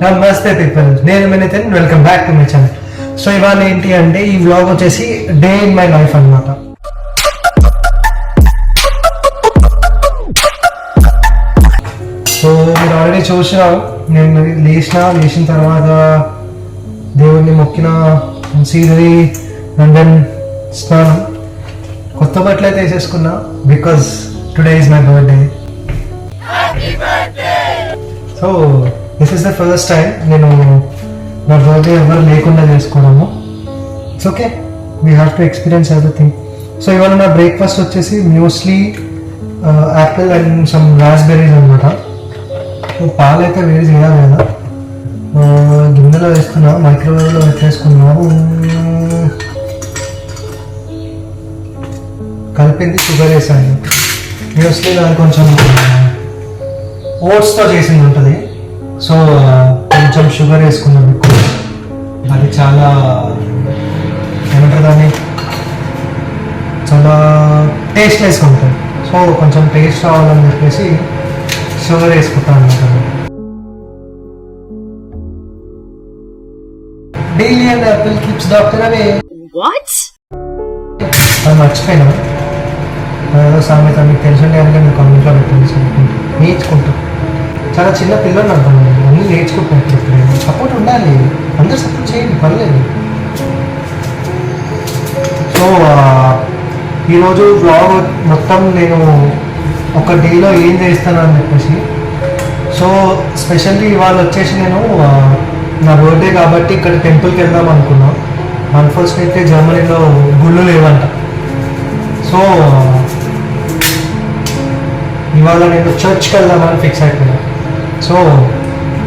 నమస్తే పీపుల్, నేను Minithan. Welcome back to my channel. So ఇవాళ ఏంటి అంటే ఈ వ్లాగ్ వచ్చేసి డే ఇన్ మై లైఫ్ అన్నమాట. సో మీరు ఆల్రెడీ చూసినారు, నేను లేచిన తర్వాత దేవుడిని మొక్కిన, సీనరీ అండ్ దెన్ స్నానం, కొత్త బట్టలు అయితే వేసేసుకున్నా because today is my birthday. So this is the first time నేను నా బర్త్డే ఎవరు లేకుండా చేసుకోవడము. It's okay, we have to experience everything. So ఇవాళ నా బ్రేక్ఫాస్ట్ వచ్చేసి muesli, apple and some raspberries అనమాట. సో పాలు అయితే వేడి చేయాలి కదా, గిన్నెలో వేస్తున్నా, మైక్రోవేవ్లో పెట్టేసుకున్నాము. కలిపింది, షుగర్ వేసాను. మ్యూస్లీ అది కొంచెం ఓట్స్తో చేసింది ఉంటుంది, సో కొంచెం షుగర్ వేసుకున్నాం ఎక్కువ. అది చాలా ఏమంటారు దాన్ని, చాలా టేస్ట్ వేసుకుంటాం. సో కొంచెం టేస్ట్ రావాలని చెప్పేసి షుగర్ వేసుకుంటాను అనమాట. Daily and Apple keeps doctor away. అది మర్చిపోయినా, ఏదో సామెత మీకు తెలిసిండే కనుక మీరు కామెంట్లో పెట్టండి. నేర్చుకుంటాం, చాలా చిన్న పిల్లలు అంటాను, అన్నీ నేర్చుకుంటున్నాను. ఇప్పుడు సపోర్ట్ ఉండాలి, అందరూ సపోర్ట్ చేయండి, పర్లేదు. సో ఈరోజు వ్లాగ్ మొత్తం నేను ఒక డేలో ఏం చేస్తాను అని చెప్పేసి. సో స్పెషల్లీ ఇవాళ వచ్చేసి నేను నా బర్త్డే కాబట్టి ఇక్కడ టెంపుల్కి వెళ్దాం అనుకున్నాను. అన్ఫార్చునేట్లీ జర్మనీలో గుళ్ళు లేవంట. సో ఇవాళ నేను చర్చ్కి వెళ్దామని ఫిక్స్ అయిపోయాను. సో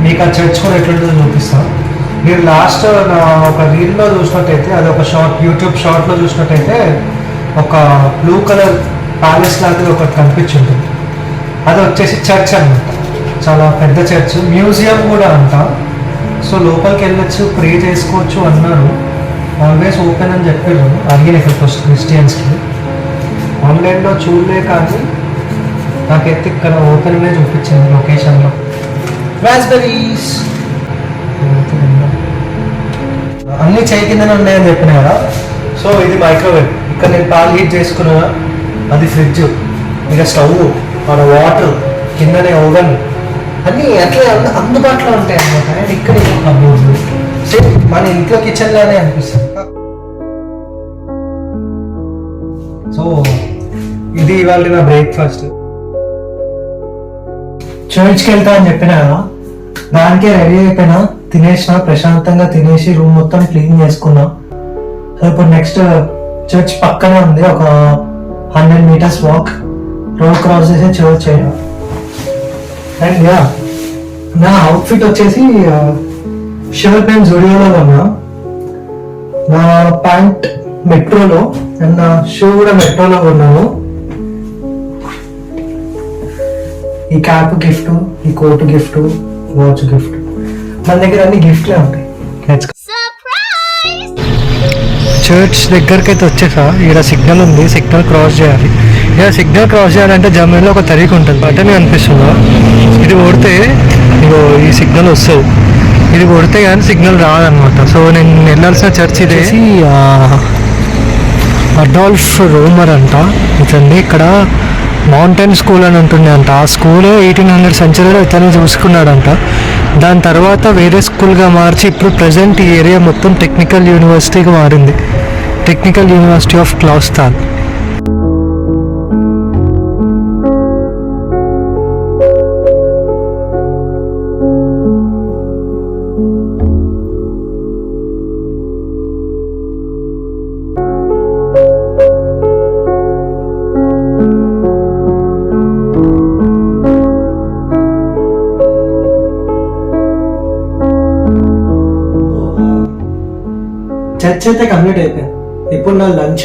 మీకు ఆ చర్చ్ కూడా ఎట్లుంటుందో చూపిస్తాను. మీరు లాస్ట్ నా ఒక రీల్లో చూసినట్టయితే, అది ఒక షార్ట్, యూట్యూబ్ షార్ట్లో చూసినట్టయితే ఒక బ్లూ కలర్ ప్యాలెస్ లాంటిది ఒకటి కనిపించుంటుంది. అది వచ్చేసి చర్చ్ అనమాట, చాలా పెద్ద చర్చ్, మ్యూజియం కూడా అంట. సో లోపలికి వెళ్ళొచ్చు, ప్రే చేసుకోవచ్చు అన్నారు. ఆల్వేస్ ఓపెన్ అని చెప్పారు. అడిగిన ఇక్కడ ఫస్ట్ క్రిస్టియన్స్కి, ఆన్లైన్లో చూడలే కానీ నాకైతే ఇక్కడ ఓపెన్గా చూపించింది లొకేషన్లో. రాస్బెర్రీస్ అన్నీ చేయి కిందనే ఉన్నాయని చెప్పిన కదా. సో ఇది మైక్రోవేవ్, ఇక్కడ నేను పాలు హీట్ చేసుకున్నా, అది ఫ్రిడ్జ్, ఇక స్టవ్, మన వాటర్, కిందనే ఓవెన్, అన్నీ అట్లా అందుబాటులో ఉంటాయి అన్నమాట. అండ్ ఇక్కడ కబోర్డ్లు, సేమ్ మన ఇంట్లో కిచెన్ లానే అనిపిస్తుంది. సో ఇది ఇవాళ నా బ్రేక్ఫాస్ట్. చర్చ్కి వెళ్తా అని చెప్పినా కదా, దానికే రెడీ అయిపోయినా, తినేసిన, ప్రశాంతంగా తినేసి రూమ్ మొత్తం క్లీన్ చేసుకున్నా. సో ఇప్పుడు నెక్స్ట్ చర్చ్ పక్కనే ఉంది, ఒక 100 meters వాక్, రోడ్ క్రాస్ చేసే చర్చ్ అయినా. అండ్ యా, నా అవుట్ఫిట్ వచ్చేసి షర్ట్ నేను జుడియోలో కొన్నా, నా ప్యాంట్ మెట్రోలో, అండ్ నా షూ కూడా మెట్రోలో కొన్నాను. ఈ క్యాప్ గిఫ్ట్, ఈ కోట్ గిఫ్ట్, వాచ్ గిఫ్ట్, మన దగ్గర అన్ని గిఫ్ట్లే ఉంటాయి. చర్చ్ దగ్గరికి అయితే వచ్చేసా. ఇక్కడ సిగ్నల్ ఉంది, సిగ్నల్ క్రాస్ చేయాలి. ఇక్కడ సిగ్నల్ క్రాస్ చేయాలంటే జర్మనీలో ఒక తరీఖు ఉంటుంది, బటన్ కనిపిస్తుందా, ఇది కొడితే ఇగో ఈ సిగ్నల్ వస్తుంది, ఇది కొడితే కానీ సిగ్నల్ రాదనమాట. సో నేను వెళ్ళాల్సిన చర్చ్ ఇదే, అడాల్ఫ్ రోమర్ అంట. ఇతండి ఇక్కడ మౌంటైన్ స్కూల్ అని ఉంటుండే అంట. ఆ స్కూల్ 1800 centuryలో ఇతను చూసుకున్నాడంట. దాని తర్వాత వేరే స్కూల్గా మార్చి ఇప్పుడు ప్రజెంట్ ఈ ఏరియా మొత్తం టెక్నికల్ యూనివర్సిటీగా మారింది, టెక్నికల్ యూనివర్సిటీ ఆఫ్ క్లాస్తాన్. చర్చ్ అయితే కంప్లీట్ అయిపోయింది. ఇప్పుడు నా లంచ్.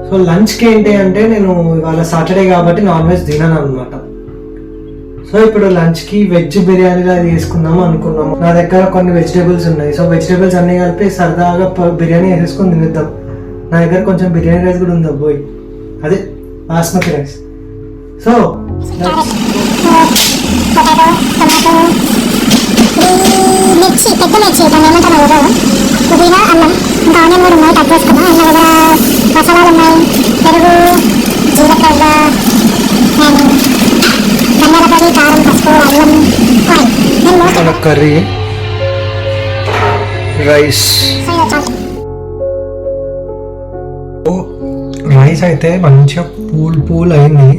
సో లంచ్కి ఏంటి అంటే, నేను ఇవాళ సాటర్డే కాబట్టి నాన్ వెజ్ తినను అనమాట. సో ఇప్పుడు లంచ్కి వెజ్ బిర్యానీలా చేసుకుందాం అనుకున్నాము. నా దగ్గర కొన్ని వెజిటేబుల్స్ ఉన్నాయి. సో వెజిటేబుల్స్ అన్ని కలిపి సరదాగా బిర్యానీ వేసేసుకొని తినేద్దాం. నా దగ్గర కొంచెం బిర్యానీ రైస్ కూడా ఉంది అబ్బాయి, అదే బాస్మతి రైస్. సో మిర్చి పెద్ద మిర్చి దాన్ని ఏమంటారు ఎవరో పుదీనా అల్లం ఇంకా ఆనియన్ కూడా ఉన్నాయి కట్ చేసుకున్నాం. అన్న దగ్గర మసాలాలు ఉన్నాయి, పెరుగు, జీలకర్ర అండ్ ధనియాల పొడి, కారం, పసుపు, అల్లం, ఆయిల్. మన కర్రీ, రైస్. రైస్ అయితే మంచిగా పూల్ అయింది,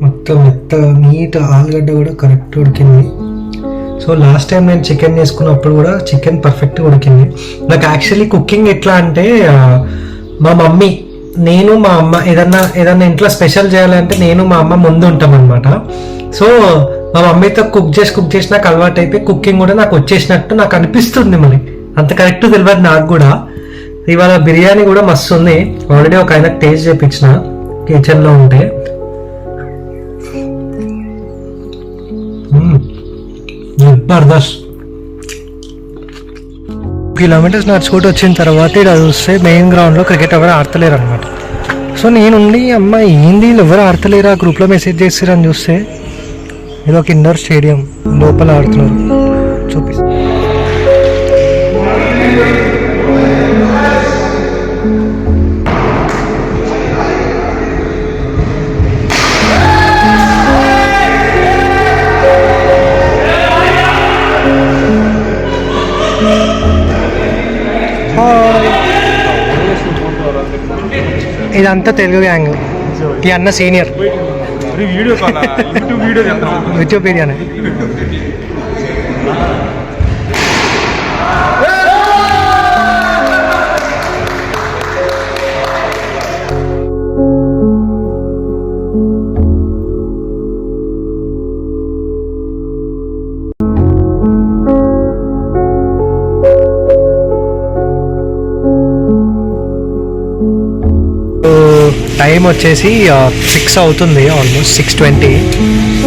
మొత్తం మెత్త నీట్, ఆలుగడ్డ కూడా కరెక్ట్ ఉడికింది. సో లాస్ట్ టైం నేను చికెన్ చేసుకున్నప్పుడు కూడా చికెన్ పర్ఫెక్ట్గా ఉడికింది. నాకు యాక్చువల్లీ కుకింగ్ ఎట్లా అంటే మా మమ్మీ, నేను మా అమ్మ ఏదన్నా ఇంట్లో స్పెషల్ చేయాలంటే నేను మా అమ్మ ముందు ఉంటాం అనమాట. సో మా మమ్మీతో కుక్ చేసి నాకు అలవాటు అయిపోయి కుకింగ్ కూడా నాకు వచ్చేసినట్టు నాకు అనిపిస్తుంది. మరి అంత కరెక్ట్ తెలియదు నాకు కూడా. ఇవాళ బిర్యానీ కూడా మస్తు ఉంది. ఆల్రెడీ ఒక ఆయన టేస్ట్ చేయించిన కిచెన్లో ఉంటే. జబర్దస్త్. కిలోమీటర్స్ నడుచుకుంటూ వచ్చిన తర్వాత ఇక్కడ చూస్తే మెయిన్ గ్రౌండ్లో క్రికెట్ ఎవరు ఆడతలేరు అనమాట. సో నేనుండి అమ్మ ఏంది ఎవరు ఆడతలేరు, ఆ గ్రూప్లో మెసేజ్ చేస్తారని చూస్తే ఇది ఒక ఇండోర్ స్టేడియం, లోపల ఆడుతున్నారు. చూపిస్తా. ఇదంతా తెలుగు గ్యాంగ్. ఈ అన్న సీనియర్, యూట్యూబ్ వీడియోనే. టైం వచ్చేసి 6 అవుతుంది, ఆల్మోస్ట్ 6:20.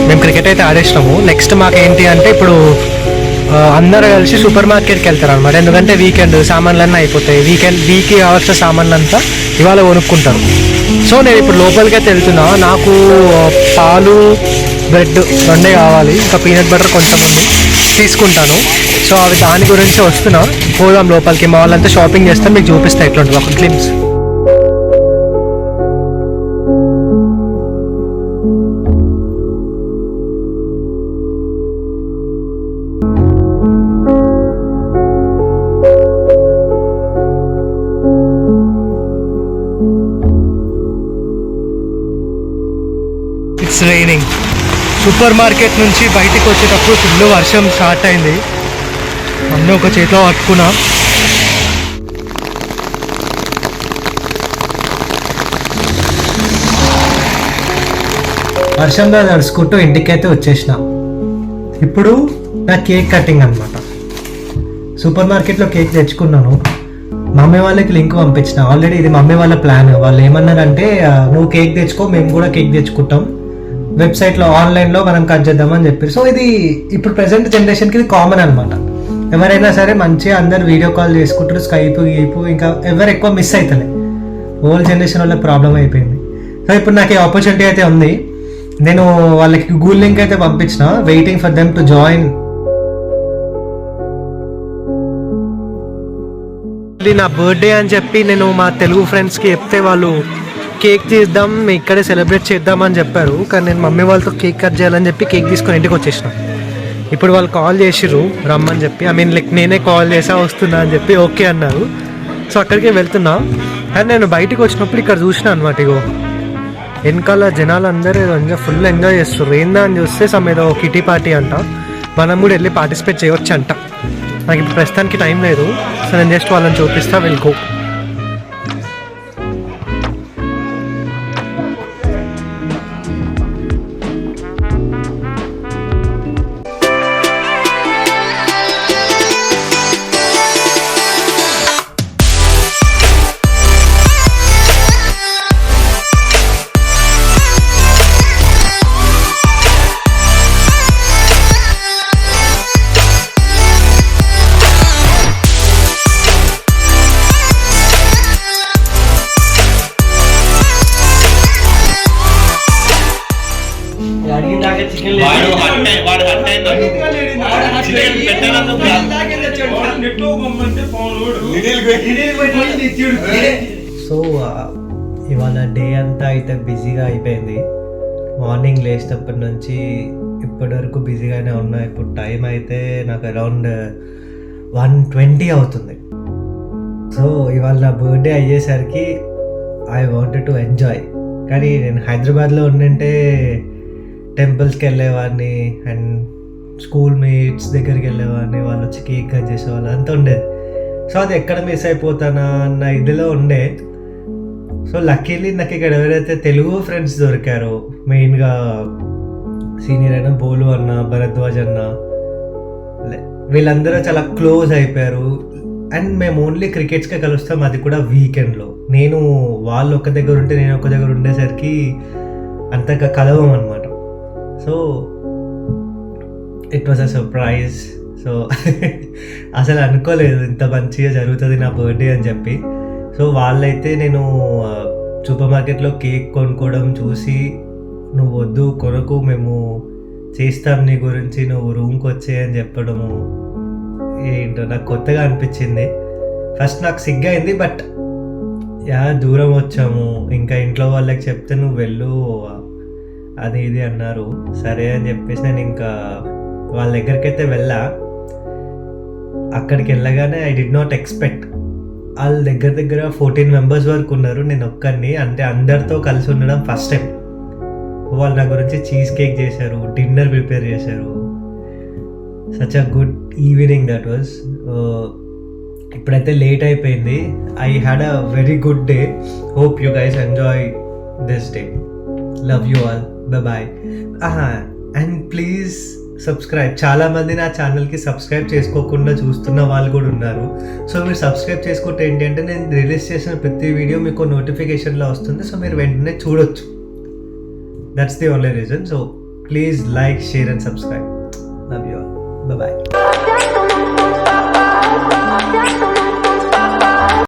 మేము క్రికెట్ అయితే ఆడేసినాము. నెక్స్ట్ మాకు ఏంటి అంటే ఇప్పుడు అందరూ కలిసి సూపర్ మార్కెట్కి వెళ్తారు అనమాట. ఎందుకంటే వీకెండ్ సామాన్లన్నీ అయిపోతాయి. వీక్కి కావాల్సిన సామాన్లంతా ఇవాళ కొనుక్కుంటారు. సో నేను ఇప్పుడు లోపలికి అయితే వెళ్తున్నా. నాకు పాలు, బ్రెడ్ రెండే కావాలి, ఇంకా పీనట్ బటర్ కొంచెం ఉంది, తీసుకుంటాను. సో అవి దాని గురించి వస్తున్నా. పోదాం లోపలికి. మా వాళ్ళంతా షాపింగ్ చేస్తాం, మీకు చూపిస్తా ఎట్లుంటుంది ఒక క్లిప్స్. రైనింగ్. సూపర్ మార్కెట్ నుంచి బయటికి వచ్చేటప్పుడు ఫుల్ వర్షం స్టార్ట్ అయింది. అన్నీ ఒక చేతిలో పట్టుకున్నా. వర్షంలో నడుచుకుంటూ ఇంటికైతే వచ్చేసిన. ఇప్పుడు నా కేక్ కటింగ్ అనమాట. సూపర్ మార్కెట్లో కేక్ తెచ్చుకున్నాను. మమ్మీ వాళ్ళకి లింక్ పంపించిన. ఆల్రెడీ ఇది మమ్మీ వాళ్ళ ప్లాన్. వాళ్ళు ఏమన్నారంటే నువ్వు కేక్ తెచ్చుకో, మేము కూడా కేక్ తెచ్చుకుంటాం, వెబ్సైట్లో ఆన్లైన్లో మనం కట్ చేద్దామని చెప్పారు. సో ఇది ఇప్పుడు ప్రెసెంట్ జనరేషన్కి ఇది కామన్ అనమాట. ఎవరైనా సరే మంచిగా అందరు వీడియో కాల్ చేసుకుంటారు, స్కైప్ ఇంకా ఎవరు ఎక్కువ మిస్ అవుతలే. ఓల్డ్ జనరేషన్ వాళ్ళకి ప్రాబ్లం అయిపోయింది. సో ఇప్పుడు నాకు ఈ ఆపర్చునిటీ అయితే ఉంది. నేను వాళ్ళకి గూగుల్ లింక్ అయితే పంపించిన, waiting for them to join. నా బర్త్డే అని చెప్పి నేను మా తెలుగు ఫ్రెండ్స్కి చెప్తే వాళ్ళు కేక్ తీద్దాం, ఇక్కడే సెలబ్రేట్ చేద్దామని చెప్పారు. కానీ నేను మమ్మీ వాళ్ళతో కేక్ కట్ చేయాలని చెప్పి కేక్ తీసుకొని ఇంటికి వచ్చేసిన. ఇప్పుడు వాళ్ళు కాల్ చేసిర్రు రమ్మని చెప్పి. నేనే కాల్ చేసా వస్తున్నా అని చెప్పి ఓకే అన్నారు. సో అక్కడికే వెళ్తున్నా. కానీ నేను బయటికి వచ్చినప్పుడు ఇక్కడ చూసిన అనమాట. ఇగో వెనకాల జనాలు అందరూ ఫుల్ ఎంజాయ్ చేస్తారు. ఏందా అని చూస్తే ఏదో కిటీ పార్టీ అంట. మనం కూడా వెళ్ళి పార్టిసిపేట్ చేయవచ్చు అంట. నాకు ఇప్పుడు ప్రస్తుతానికి టైం లేదు. సో నేను జస్ట్ వాళ్ళని చూపిస్తా, వెళ్ళుకో. సో ఇవాళ డే అంతా అయితే బిజీగా అయిపోయింది. మార్నింగ్ లేచినప్పటి నుంచి ఇప్పటి వరకు బిజీగానే ఉన్నా. ఇప్పుడు టైం అయితే నాకు అరౌండ్ 1:20 అవుతుంది. సో ఇవాళ నా బర్త్డే అయ్యేసరికి ఐ వాంటెడ్ టు ఎంజాయ్. కానీ నేను హైదరాబాద్లో ఉండింటే టెంపుల్స్కి వెళ్ళేవాడిని అండ్ స్కూల్ మేట్స్ దగ్గరికి వెళ్ళేవాడిని, వాళ్ళు వచ్చి కేక్ కట్ చేసేవాళ్ళు, అంతా ఉండేది. సో అది ఎక్కడ మిస్ అయిపోతానా అన్న ఇదిలో ఉండే. సో లక్కీలీ నాకు ఇక్కడ ఎవరైతే తెలుగు ఫ్రెండ్స్ దొరికారో, మెయిన్గా సీనియర్ అయిన బోలు అన్న, భరద్వాజ్ అన్న, వీళ్ళందరూ చాలా క్లోజ్ అయిపోయారు. అండ్ మేము ఓన్లీ క్రికెట్స్కే కలుస్తాం, అది కూడా వీకెండ్లో. నేను వాళ్ళు ఒక దగ్గర ఉంటే నేను ఒక దగ్గర ఉండేసరికి అంతగా కలవం అనమాట. So it was a surprise. So అసలు అనుకోలేదు ఇంత మంచిగా జరుగుతుంది నా బర్త్డే అని చెప్పి. సో వాళ్ళైతే నేను సూపర్ మార్కెట్లో కేక్ కొనుక్కోవడం చూసి, నువ్వు వద్దు కొరకు, మేము చేస్తాం నీ గురించి, నువ్వు రూమ్కి వచ్చే అని చెప్పడము ఏంటో నాకు కొత్తగా అనిపించింది. ఫస్ట్ నాకు సిగ్గైంది, బట్ దూరం వచ్చాము, ఇంకా ఇంట్లో వాళ్ళకి చెప్తే నువ్వు వెళ్ళు అది ఇది అన్నారు. సరే అని చెప్పేసి నేను ఇంకా వాళ్ళ దగ్గరికి అయితే వెళ్ళా. అక్కడికి వెళ్ళగానే ఐ డిడ్ నాట్ ఎక్స్పెక్ట్, వాళ్ళ దగ్గర 14 మెంబర్స్ వరకు ఉన్నారు, నేను ఒక్కరిని, అంటే అందరితో కలిసి ఉండడం ఫస్ట్ టైం. వాళ్ళు నా గురించి చీజ్ కేక్ చేశారు, డిన్నర్ ప్రిపేర్ చేశారు. Such a good evening that was. ఇప్పుడైతే లేట్ అయిపోయింది. I had a very good day. Hope you guys enjoy this day. Love you all. Bye. And please subscribe. చాలామంది నా ఛానల్కి సబ్స్క్రైబ్ చేసుకోకుండా చూస్తున్న వాళ్ళు కూడా ఉన్నారు. సో మీరు సబ్స్క్రైబ్ చేసుకుంటే ఏంటి అంటే నేను రిలీజ్ చేసిన ప్రతి వీడియో మీకు నోటిఫికేషన్లో వస్తుంది. సో మీరు వెంటనే చూడొచ్చు. That's the only reason. So please like, share and subscribe. Love you all. Bye.